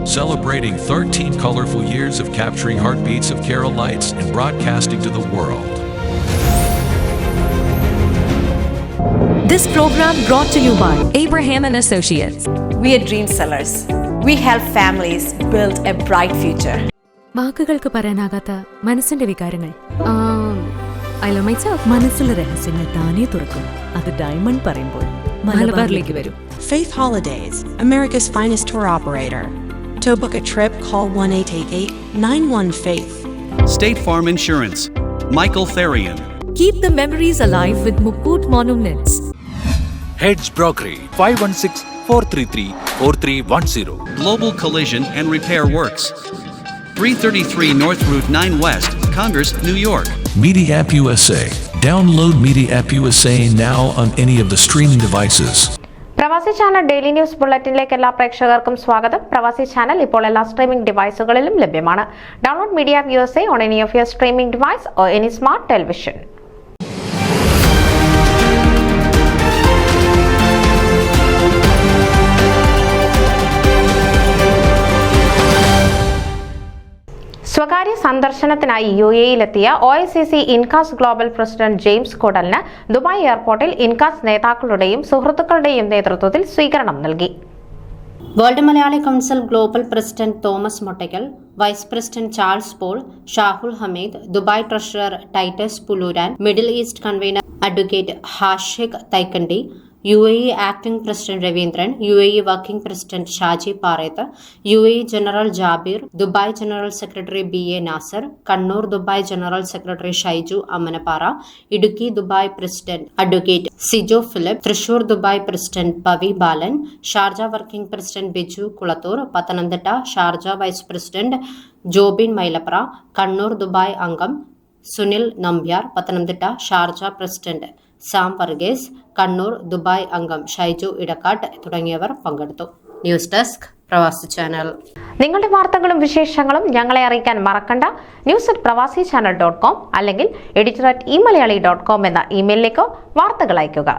celebrating 13 colorful years of capturing heartbeats of Kerala lights and broadcasting to the world. This program brought to you by Abraham and Associates. We are dream sellers. We help families build a bright future. വാക്കുകൾക്ക് പറയാനാകാത്ത മനസ്സിന്റെ വികാരങ്ങൾ. I love myself. മനസ്സിലെ രഹസ്യങ്ങൾ താനേ തുറക്കും. അത് diamond പറയുമ്പോൾ മലബാറിലേക്ക് വരും. Faith Holidays, America's finest tour operator. To book a trip, call 1-888-91-FAITH. State Farm Insurance, Michael Therian. Keep the memories alive with Mukut Monuments. Heads Brokery 516-433-4310. Global Collision and Repair Works, 333 North Route 9 West, Congress, New York. Media App USA. Download Media App USA now on any of the streaming devices. പ്രവാസി channel daily news ബുള്ളറ്റിനിലേക്ക് എല്ലാ പ്രേക്ഷകർക്കും സ്വാഗതം. പ്രവാസി channel ഇപ്പോൾ എല്ലാ streaming ഡിവൈസുകളിലും ലഭ്യമാണ്. Download media app USA on any of your streaming device or any smart television. സ്വകാര്യ സന്ദർശനത്തിനായി UAE-യിലെത്തിയ OICC Incas global president James കോഡലിന് ദുബായ് എയർപോർട്ടിൽ ഇൻകാസ് നേതാക്കളുടെയും സുഹൃത്തുക്കളുടെയും നേതൃത്വത്തിൽ സ്വീകരണം നൽകി. World Malayali council global president Thomas Mottackal, vice president Charles Paul, Shahul Hameed, Dubai treasurer Titus Pulooran, middle east convener advocate Hashiq Thaikandy, UAE acting president Raveendran, UAE working president Shaji Pareth, UAE general Jabir, Dubai general secretary BA Nasar, Kannur Dubai general secretary Shaiju Ammanappara, Idukki Dubai president advocate Sijo Philip, Thrissur Dubai president Pavi Balan, Sharjah working president Biju Kulathur, Pathanamthitta Sharjah vice president Jobin Mylapra, Kannur Dubai അംഗം Sunil Nambiar, Pathanamthitta Sharjah president Sam Varghese, Kannur Dubai അംഗം ഷൈജു ഇടക്കാട്ട് തുടങ്ങിയവർ പങ്കെടുത്തു. News desk Pravasi channel. നിങ്ങളുടെ വാർത്തകളും വിശേഷങ്ങളും ഞങ്ങളെ അറിയിക്കാൻ മറക്കണ്ട. news@pravasichannel.com അല്ലെങ്കിൽ editor@eMalayali.com എന്ന ഇമെയിലിലേക്കോ വാർത്തകൾ അയയ്ക്കുക.